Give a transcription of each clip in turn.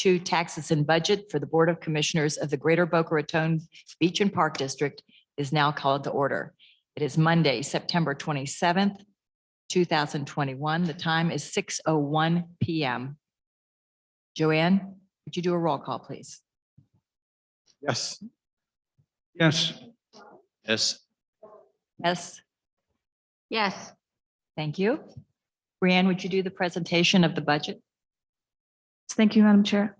2022 taxes and budget for the Board of Commissioners of the Greater Boca Raton Beach and Park District is now called to order. It is Monday, September 27th, 2021. The time is 6:01 p.m. Joanne, would you do a roll call, please? Yes. Yes. Yes. Yes, Yes. thank you. Brianne, would you do the presentation of the budget? Thank you, Madam Chair.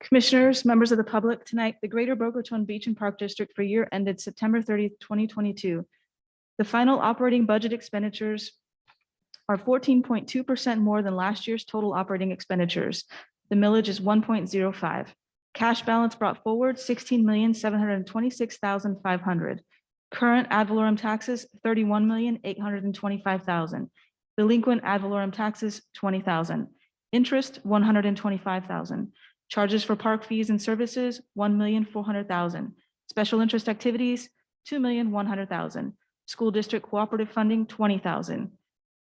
Commissioners, members of the public, tonight, the Greater Boca Raton Beach and Park District for year ended September 30th, 2022. The final operating budget expenditures are 14.2% more than last year's total operating expenditures. The millage is 1.05. Cash balance brought forward $16,726,500. Current ad valorem taxes, $31,825,000. Delinquent ad valorem taxes, $20,000. Interest, $125,000. Charges for park fees and services, $1,400,000. Special interest activities, $2,100,000. School district cooperative funding, $20,000.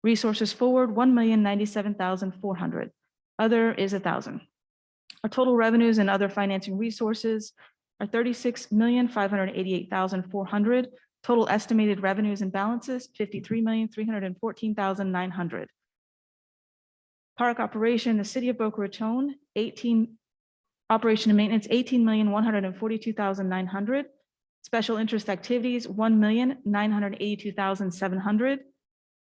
Resources forward, $1,097,400. Other is $1,000. Our total revenues and other financing resources are $36,588,400. Total estimated revenues and balances, $53,314,900. Park operation, the city of Boca Raton, operation and maintenance, $18,142,900. Special interest activities, $1,982,700.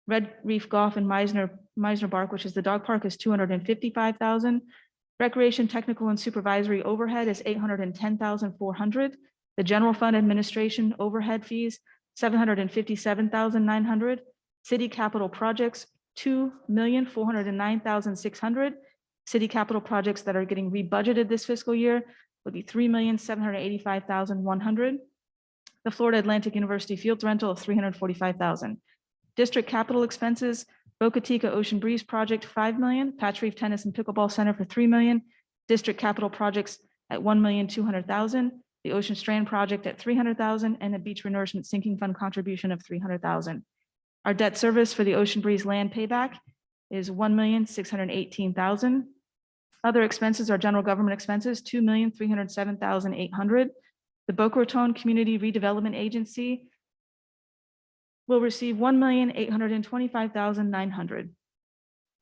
Red Reef Golf and Meisner Bark, which is the dog park, is $255,000. Recreation, technical and supervisory overhead is $810,400. The general fund administration overhead fees, $757,900. City capital projects, $2,409,600. City capital projects that are getting rebudgeted this fiscal year would be $3,785,100. The Florida Atlantic University Fields rental of $345,000. District capital expenses, Boca Chica Ocean Breeze project, $5 million. Patch Reef Tennis and Pickleball Center for $3 million. District capital projects at $1,200,000. The Ocean Strand project at $300,000, and the Beach Renourishment Sinking Fund contribution of $300,000. Our debt service for the Ocean Breeze land payback is $1,618,000. Other expenses are general government expenses, $2,307,800. The Boca Raton Community Redevelopment Agency will receive $1,825,900.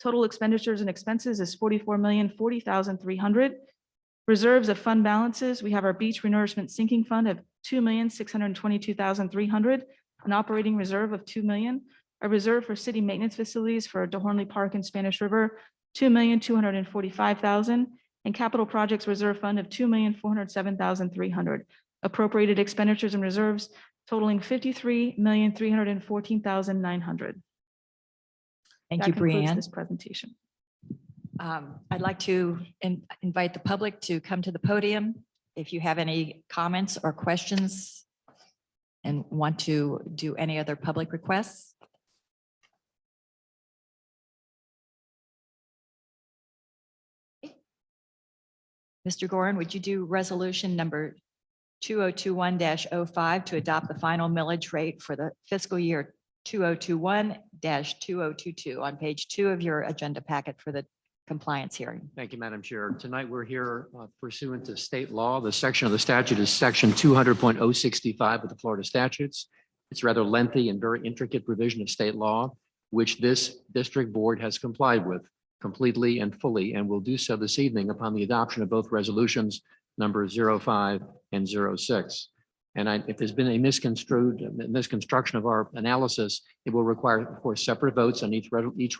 Total expenditures and expenses is $44,040,300. Reserves of fund balances, we have our Beach Renourishment Sinking Fund of $2,622,300, an operating reserve of $2 million, a reserve for city maintenance facilities for DeHornley Park and Spanish River, $2,245,000, and capital projects reserve fund of $2,407,300. Appropriated expenditures and reserves totaling $53,314,900. Thank you, Brianne. This presentation. I'd like to invite the public to come to the podium. If you have any comments or questions and want to do any other public requests. Mr. Gorin, would you do resolution number 2021-05 to adopt the final millage rate for the fiscal year 2021-2022 on page 2 of your agenda packet for the compliance hearing? Thank you, Madam Chair. Tonight, we're here pursuant to state law. The section of the statute is section 200.065 of the Florida statutes. It's a rather lengthy and very intricate provision of state law, which this district board has complied with completely and fully, and will do so this evening upon the adoption of both resolutions number 05 and 06. And if there's been a misconstruction of our analysis, it will require, of course, separate votes on each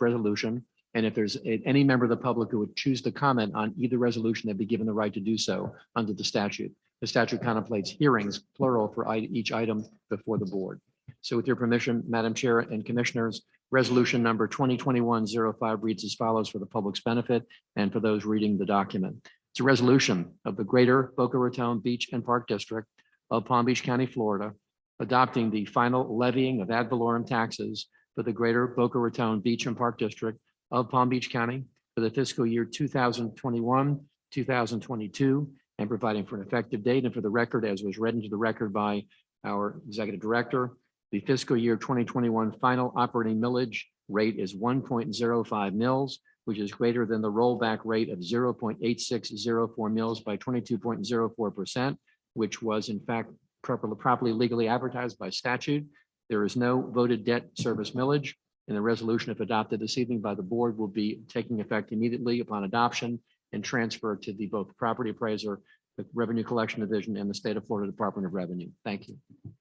resolution. And if there's any member of the public who would choose to comment on either resolution, they'd be given the right to do so under the statute. The statute contemplates hearings, plural, for each item before the board. So with your permission, Madam Chair and Commissioners, resolution number 2021-05 reads as follows for the public's benefit and for those reading the document. It's a resolution of the Greater Boca Raton Beach and Park District of Palm Beach County, Florida, adopting the final levying of ad valorem taxes for the Greater Boca Raton Beach and Park District of Palm Beach County for the fiscal year 2021-2022, and providing for an effective date. And for the record, as was read into the record by our Executive Director, the fiscal year 2021 final operating millage rate is 1.05 mils, which is greater than the rollback rate of 0.8604 mils by 22.04%, which was in fact properly legally advertised by statute. There is no voted debt service millage, and the resolution, if adopted this evening by the board, will be taking effect immediately upon adoption and transfer to the both property appraiser, the Revenue Collection Division, and the State of Florida Department of Revenue. Thank you. Thank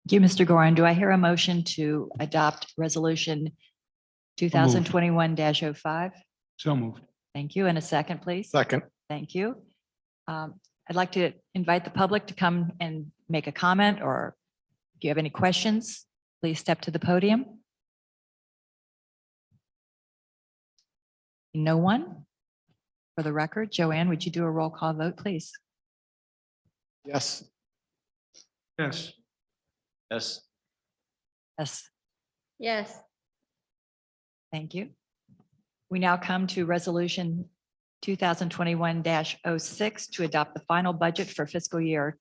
you, Mr. Gorin. Do I hear a motion to adopt resolution 2021-05? So moved. Thank you. And a second, please. Second. Thank you. I'd like to invite the public to come and make a comment, or if you have any questions, please step to the podium. No one? For the record, Joanne, would you do a roll call vote, please? Yes. Yes. Yes. Yes, Yes. thank you. We now come to resolution 2021-06 to adopt the final budget for fiscal year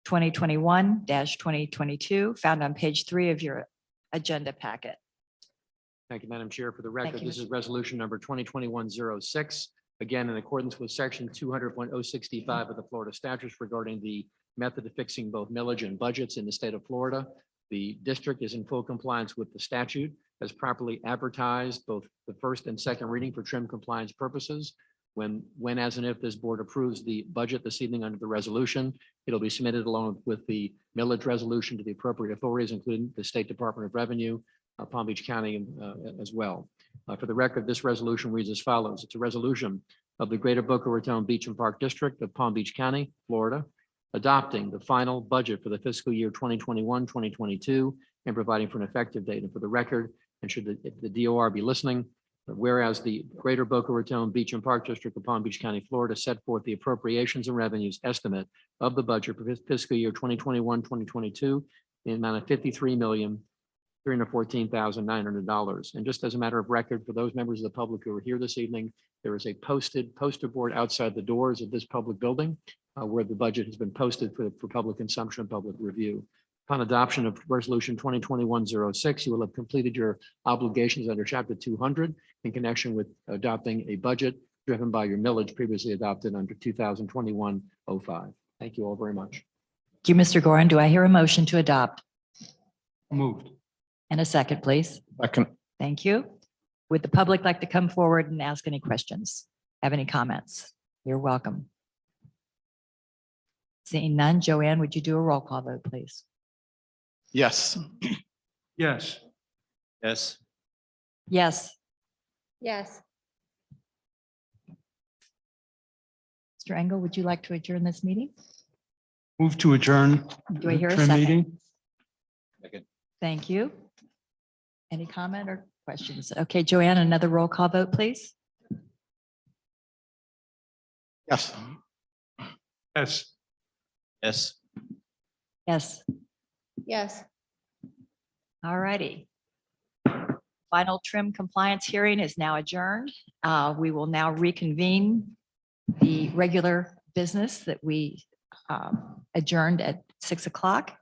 2021-2022, found on page 3 of your agenda packet. Thank you, Madam Chair. For the record, you, this is resolution number 2021-06. Again, in accordance with section 200.065 of the Florida statutes regarding the method of fixing both millage and budgets in the state of Florida. The district is in full compliance with the statute, has properly advertised both the first and second reading for trim compliance purposes. When as and if this board approves the budget this evening under the resolution, it'll be submitted along with the millage resolution to the appropriate authorities, including the State Department of Revenue, Palm Beach County as well. For the record, this resolution reads as follows. It's a resolution of the Greater Boca Raton Beach and Park District of Palm Beach County, Florida, adopting the final budget for the fiscal year 2021-2022 and providing for an effective date. And for the record, and should the DOR be listening, whereas the Greater Boca Raton Beach and Park District of Palm Beach County, Florida set forth the appropriations and revenues estimate of the budget for fiscal year 2021-2022 in the amount of $53,314,900. And just as a matter of record, for those members of the public who are here this evening, there is a poster board outside the doors of this public building where the budget has been posted for public consumption and public review. Upon adoption of resolution 2021-06, you will have completed your obligations under chapter 200 in connection with adopting a budget driven by your millage previously adopted under 2021-05. Thank you all very much. Thank you, Mr. Gorin. Do I hear a motion to adopt? Moved. And a second, please. Second. Thank you. Would the public like to come forward and ask any questions? Have any comments? You're welcome. Seeing none, Joanne, would you do a roll call vote, please? Yes. Yes. Yes. Yes. Yes. Mr. Engel, would you like to adjourn this meeting? Move to adjourn. Do I hear a trim second? meeting. Second. Thank you. Any comment or questions? Okay, Joanne, another roll call vote, please. Yes. Yes. Yes. Yes. Yes. All righty. Final trim compliance hearing is now adjourned. We will now reconvene the regular business that we adjourned at 6 o'clock.